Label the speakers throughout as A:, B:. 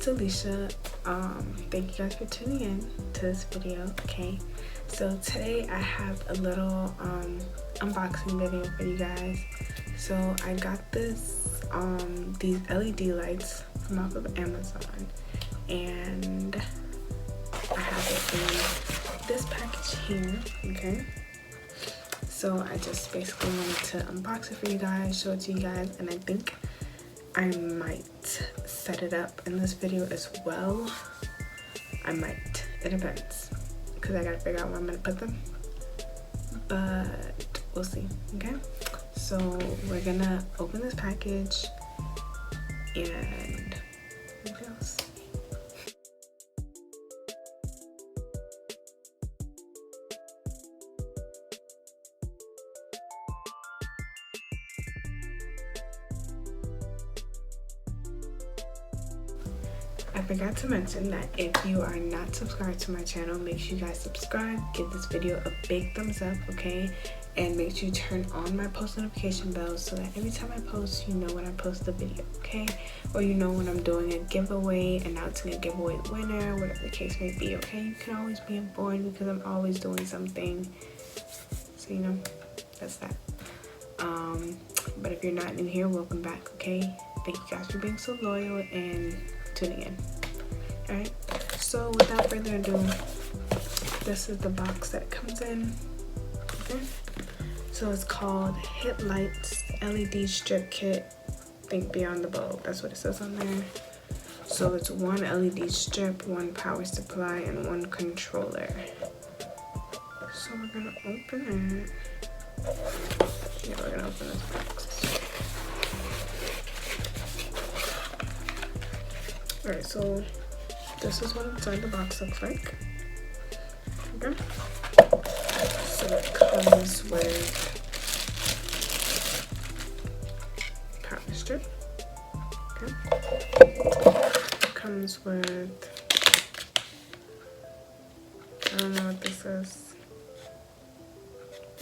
A: it's Alicia. Thank you guys for tuning in to this video. Okay, so today I have a little unboxing video for you guys. So I got these LED lights from off of Amazon, and I have it in this package here. Okay, so I just basically wanted to unbox it for you guys, show it to you guys, and I think I might set it up in this video as well. I might, it depends, because I gotta figure out where I'm gonna put them, but we'll see. Okay, so we're gonna open this package and what else? I forgot to mention that if you are not subscribed to my channel, make sure you guys subscribe, give this video a big thumbs up, okay? And make sure you turn on my post notification bell so that every time I post, you know when I post the video, okay? Or you know when I'm doing a giveaway, announcing a giveaway winner, whatever the case may be, okay? You can always be informed because I'm always doing something. So, you know, that's that. But if you're not new here, welcome back, okay? Thank you guys for being so loyal and tuning in. Alright, so without further ado, this is the box that it comes in. Okay, so it's called Hit Lights LED Strip Kit, Think Beyond the Bulb. That's what it says on there. So it's one LED strip, one power supply, and one controller. So we're gonna open it. Yeah, we're gonna open this box. Alright, so this is what inside the box looks like. Okay. So it comes with power strip. Okay. It comes with, I don't know what this is.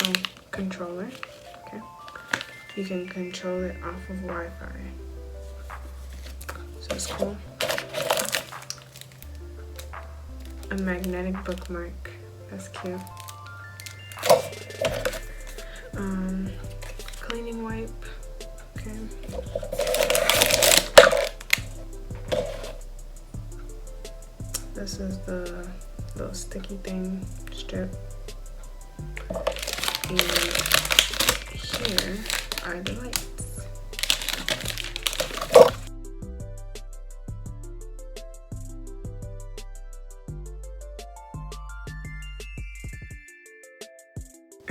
A: Oh, controller. Okay. You can control it off of Wi-Fi. So it's cool. A magnetic bookmark, that's cute. Cleaning wipe, okay. This is the little sticky thing, strip. And here are the lights.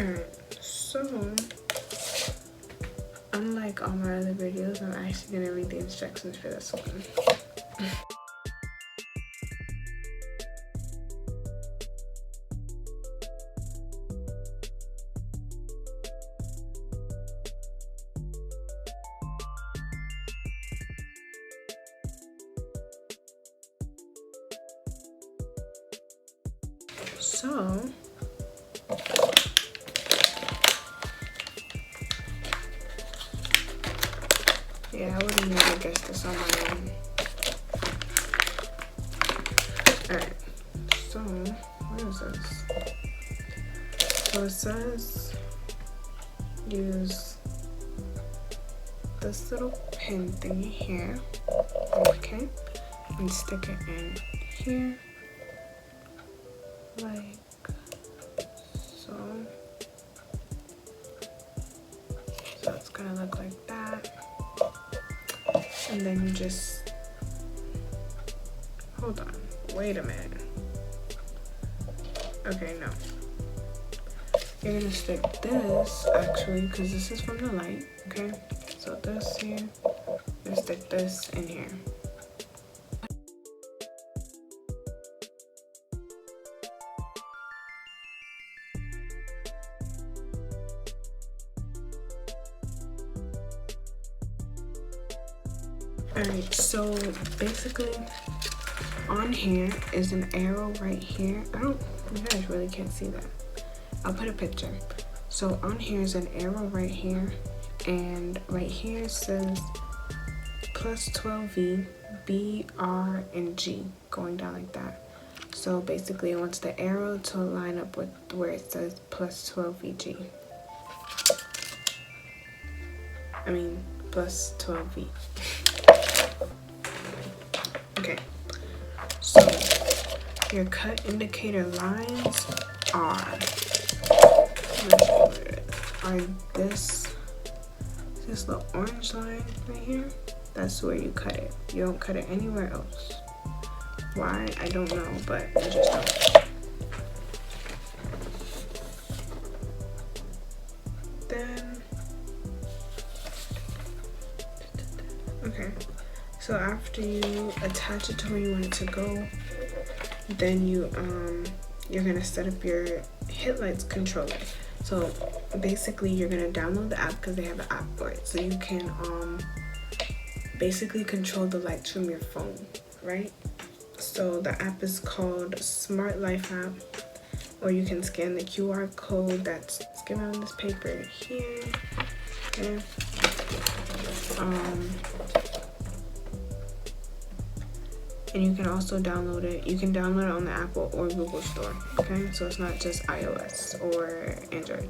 A: Alright, so unlike all my other videos, I'm actually gonna read the instructions for this one. So yeah, I wouldn't even guess this on my own. Alright, so what is this? So it says use this little pin thingy here, okay, and stick it in here, like so. So it's gonna look like that. And then you just, hold on, wait a minute. Okay, no. You're gonna stick this, actually, because this is from the light, okay? So this here, you're gonna stick this in here. Alright, so basically on here is an arrow right here. You guys really can't see that. I'll put a picture. So on here is an arrow right here, and right here says plus 12V B, R, and G going down like that. So basically it wants the arrow to line up with where it says plus 12 VG. I mean plus 12 V. Okay, so your cut indicator lines are this little orange line right here. That's where you cut it. You don't cut it anywhere else. Why? I don't know, but you just don't. Then, okay. So after you attach it to where you want it to go, then you're gonna set up your headlights controller. So basically you're gonna download the app because they have an app for it. So you can basically control the lights from your phone, right? So the app is called Smart Life app, or you can scan the QR code that's given on this paper here. Okay. And you can also download it. You can download it on the Apple or Google Store. Okay, so it's not just iOS or Android.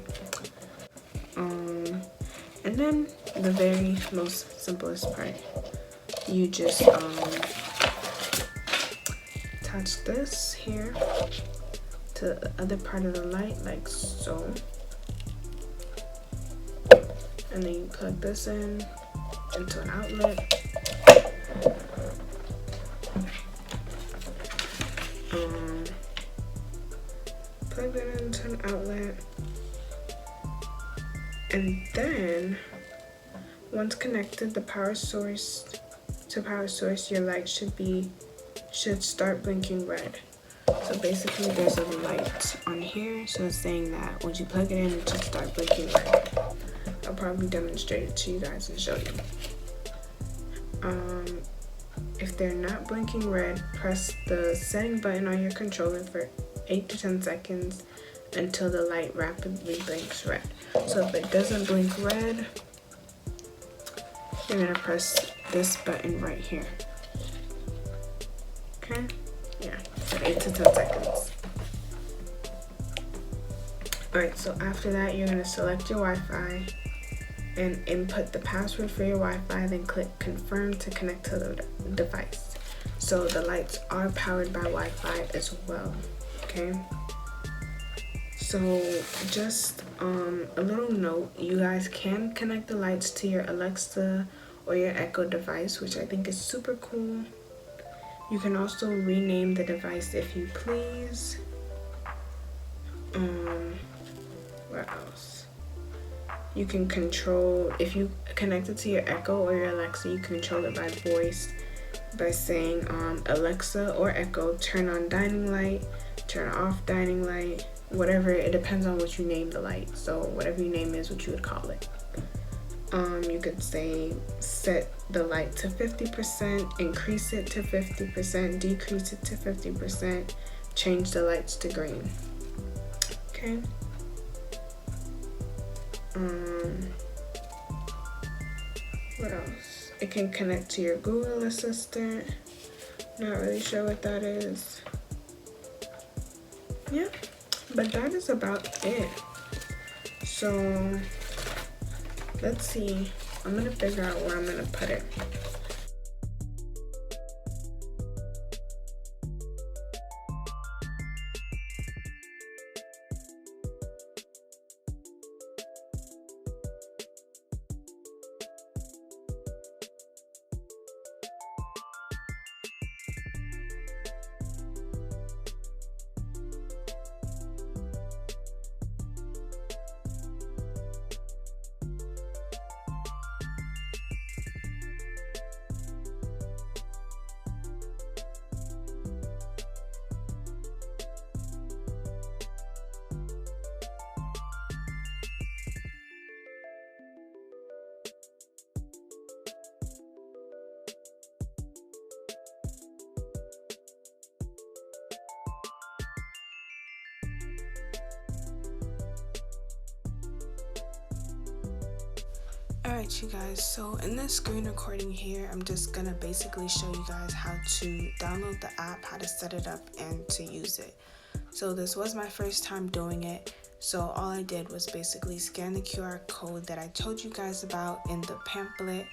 A: And then the very most simplest part, you just attach this here to the other part of the light, like so. And then you plug this in into an outlet. Plug that into an outlet, and then once connected the power source your light should start blinking red. So basically there's a light on here, so it's saying that once you plug it in, it should start blinking red. I'll probably demonstrate it to you guys and show you. If they're not blinking red, press the setting button on your controller for 8 to 10 seconds until the light rapidly blinks red. So if it doesn't blink red, you're gonna press this button right here. Okay? Yeah, for 8 to 10 seconds. Alright, so after that, you're gonna select your Wi-Fi and input the password for your Wi-Fi, then click confirm to connect to the device. So the lights are powered by Wi-Fi as well, okay? So just a little note, you guys can connect the lights to your Alexa or your Echo device, which I think is super cool. You can also rename the device if you please. What else? You can control, if you connect it to your Echo or your Alexa, you can control it by voice by saying Alexa or Echo, turn on dining light, turn off dining light, whatever. It depends on what you name the light. So whatever you name is what you would call it. You could say set the light to 50%, increase it to 50%, decrease it to 50%, change the lights to green. Okay. What else? It can connect to your Google Assistant. Not really sure what that is. Yeah, but that is about it. So let's see. I'm gonna figure out where I'm gonna put it. Alright you guys, so in this screen recording here, I'm just gonna basically show you guys how to download the app, how to set it up, and to use it. So this was my first time doing it, so all I did was basically scan the QR code that I told you guys about in the pamphlet,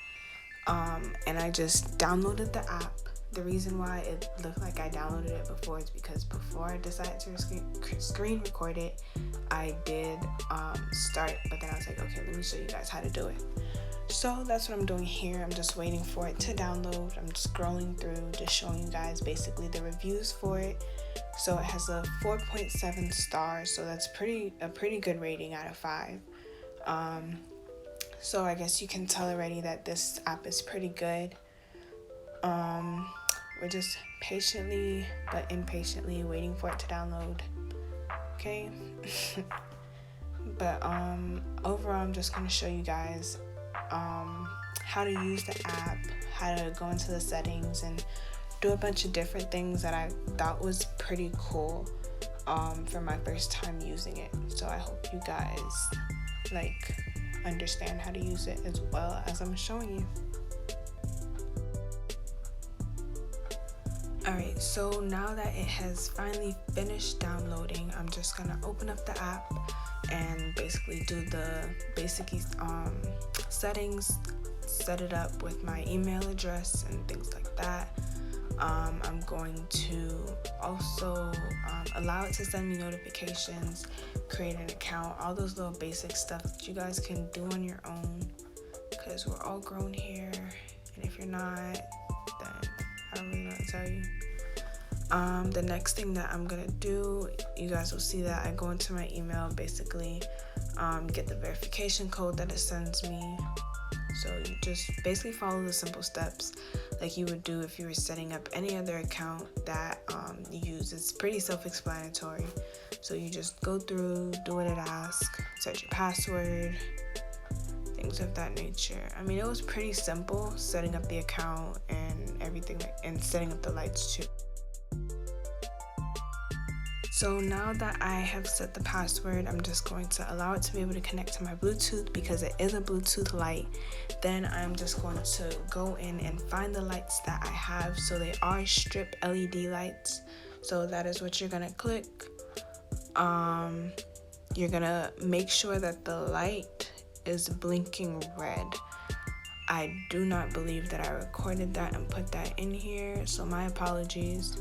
A: and I just downloaded the app. The reason why it looked like I downloaded it before is because before I decided to screen record it, I did start, but then I was like, okay, let me show you guys how to do it. So that's what I'm doing here. I'm just waiting for it to download. I'm scrolling through, just showing you guys basically the reviews for it. So it has a 4.7 stars, so that's a pretty good rating out of 5. So I guess you can tell already that this app is pretty good. We're just patiently but impatiently waiting for it to download. Okay. But overall, I'm just going to show you guys how to use the app, how to go into the settings and do a bunch of different things that I thought was pretty cool for my first time using it. So I hope you guys understand how to use it as well as I'm showing you. Alright, so now that it has finally finished downloading, I'm just gonna open up the app and basically do the basic settings, set it up with my email address and things like that. I'm going to also allow it to send me notifications, create an account, all those little basic stuff that you guys can do on your own, because we're all grown here, and if you're not, then I don't really know what to tell you. The next thing that I'm gonna do, you guys will see that I go into my email, basically get the verification code that it sends me. So you just basically follow the simple steps like you would do if you were setting up any other account that you use. It's pretty self-explanatory. So you just go through, do what it asks, set your password, things of that nature. I mean, it was pretty simple setting up the account and everything, and setting up the lights too. So now that I have set the password, I'm just going to allow it to be able to connect to my Bluetooth because it is a Bluetooth light. Then I'm just going to go in and find the lights that I have. So they are strip LED lights. So that is what you're gonna click. You're gonna make sure that the light is blinking red. I do not believe that I recorded that and put that in here, so my apologies.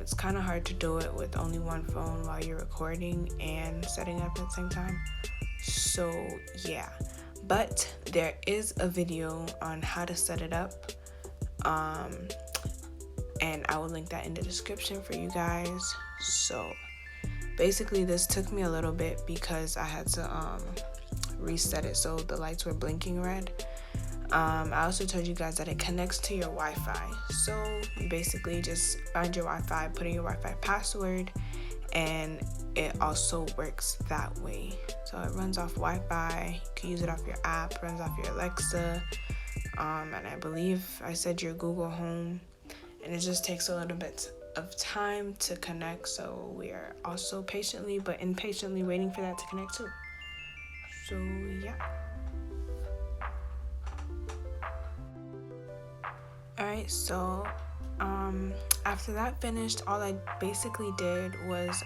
A: It's kind of hard to do it with only one phone while you're recording and setting up at the same time. So yeah, but there is a video on how to set it up, and I will link that in the description for you guys. So basically this took me a little bit because I had to reset it so the lights were blinking red. I also told you guys that it connects to your Wi-Fi. So you basically just find your Wi-Fi, put in your Wi-Fi password, and it also works that way. So it runs off Wi-Fi, you can use it off your app, runs off your Alexa, and I believe I said your Google Home, and it just takes a little bit of time to connect. So we are also patiently but impatiently waiting for that to connect too. So yeah. Alright, so after that finished, all I basically did was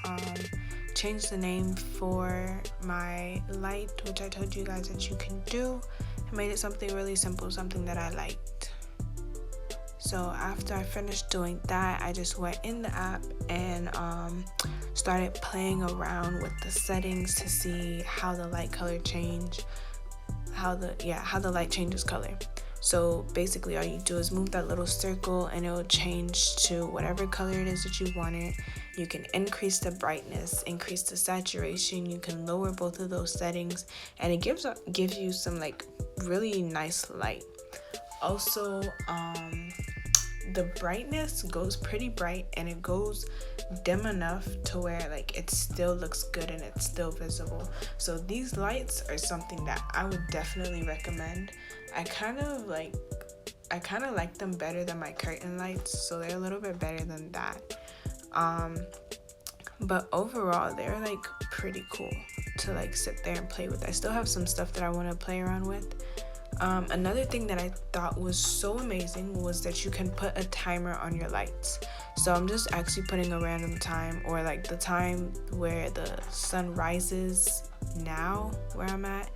A: change the name for my light, which I told you guys that you can do. I made it something really simple, something that I liked. So after I finished doing that, I just went in the app and started playing around with the settings to see how the light color change, how the light changes color. So basically all you do is move that little circle and it will change to whatever color it is that you want it. You can increase the brightness, increase the saturation, you can lower both of those settings, and it gives you some really nice light. Also, the brightness goes pretty bright and it goes dim enough to where it still looks good and it's still visible. So these lights are something that I would definitely recommend. I kind of like them better than my curtain lights, so they're a little bit better than that. But overall they're pretty cool. to like sit there and play with. I still have some stuff that I want to play around with. Another thing that I thought was so amazing was that you can put a timer on your lights. So I'm just actually putting a random time, or like the time where the sun rises now where I'm at,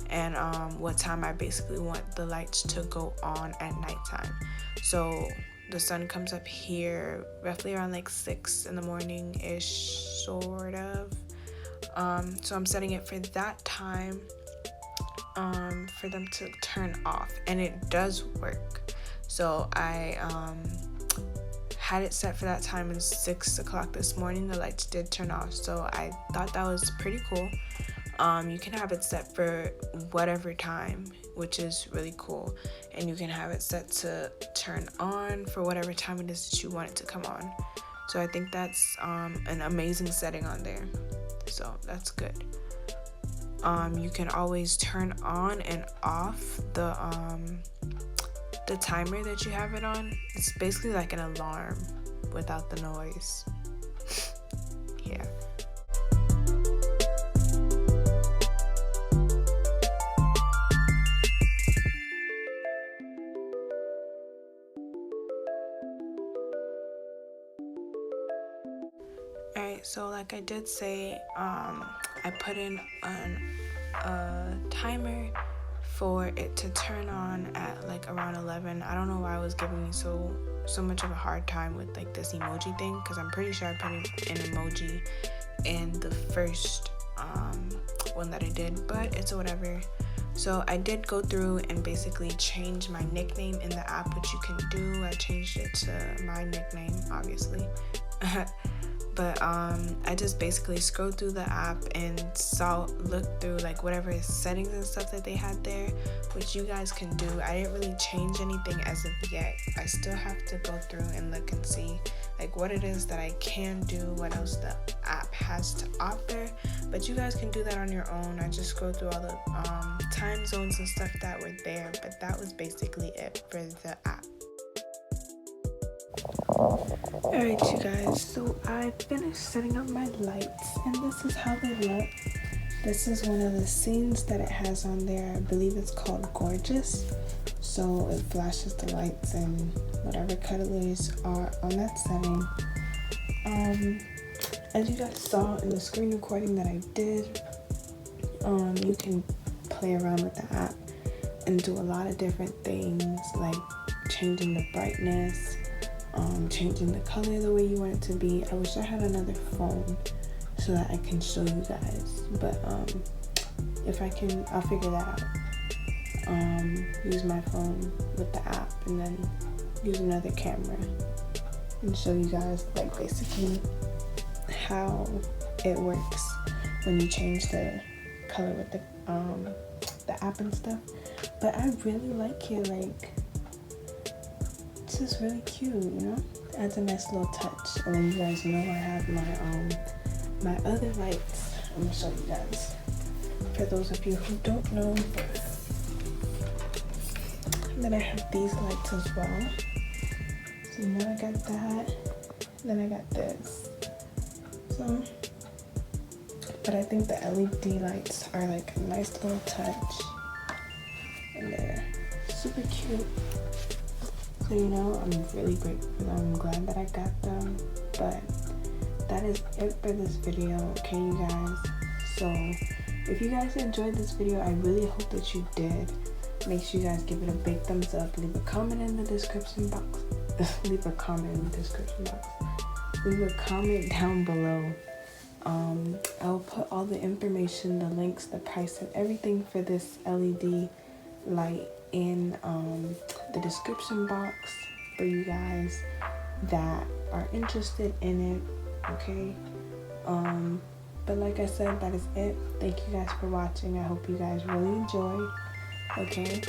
A: and what time I basically want the lights to go on at nighttime. So the sun comes up here roughly around like 6 in the morning ish, sort of. So I'm setting it for that time for them to turn off, and it does work. So I had it set for that time, and 6 o'clock this morning the lights did turn off. So I thought that was pretty cool. You can have it set for whatever time, which is really cool, and you can have it set to turn on for whatever time it is that you want it to come on. So I think that's an amazing setting on there, so that's good. You can always turn on and off the timer that you have it on. It's basically like an alarm without the noise. Yeah. Alright, so like I did say, I put in a timer for it to turn on at like around 11. I don't know why I was giving me so much of a hard time with like this emoji thing, because I'm pretty sure I put an emoji in the first one that I did, but it's whatever. So I did go through and basically change my nickname in the app, which you can do. I changed it to my nickname, obviously. But I just basically scrolled through the app and looked through like whatever settings and stuff that they had there, which you guys can do. I didn't really change anything as of yet. I still have to go through and look and see like what it is that I can do, what else the app has to offer. But you guys can do that on your own. I just scrolled through all the time zones and stuff that were there, but that was basically it for the app. Alright, you guys, so I finished setting up my lights, and this is how they look. This is one of the scenes that it has on there. I believe it's called Gorgeous. So it flashes the lights and whatever colors are on that setting. As you guys saw in the screen recording that I did, you can play around with the app and do a lot of different things, like changing the brightness, changing the color the way you want it to be. I wish I had another phone so that I can show you guys, but if I can, I'll figure that out. Use my phone with the app and then use another camera and show you guys like basically how it works when you change the color with the app and stuff. But I really like it. Like, this is really cute, you know? It adds a nice little touch. And then you guys know I have my other lights. I'm gonna show you guys. For those of you who don't know, then I have these lights as well. So now I got that. Then I got this. So, but I think the LED lights are like a nice little touch. And they're super cute. So, you know, I'm really grateful for them. I'm glad that I got them. But that is it for this video, okay, you guys? So if you guys enjoyed this video, I really hope that you did. Make sure you guys give it a big thumbs up. Leave a comment in the description box. Leave a comment in the description box. Leave a comment down below. I'll put all the information, the links, the price, and everything for this LED light in the description box for you guys that are interested in it, okay? But like I said, that is it. Thank you guys for watching. I hope you guys really enjoyed, okay?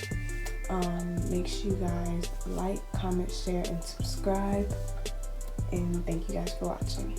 A: Make sure you guys like, comment, share, and subscribe, and thank you guys for watching.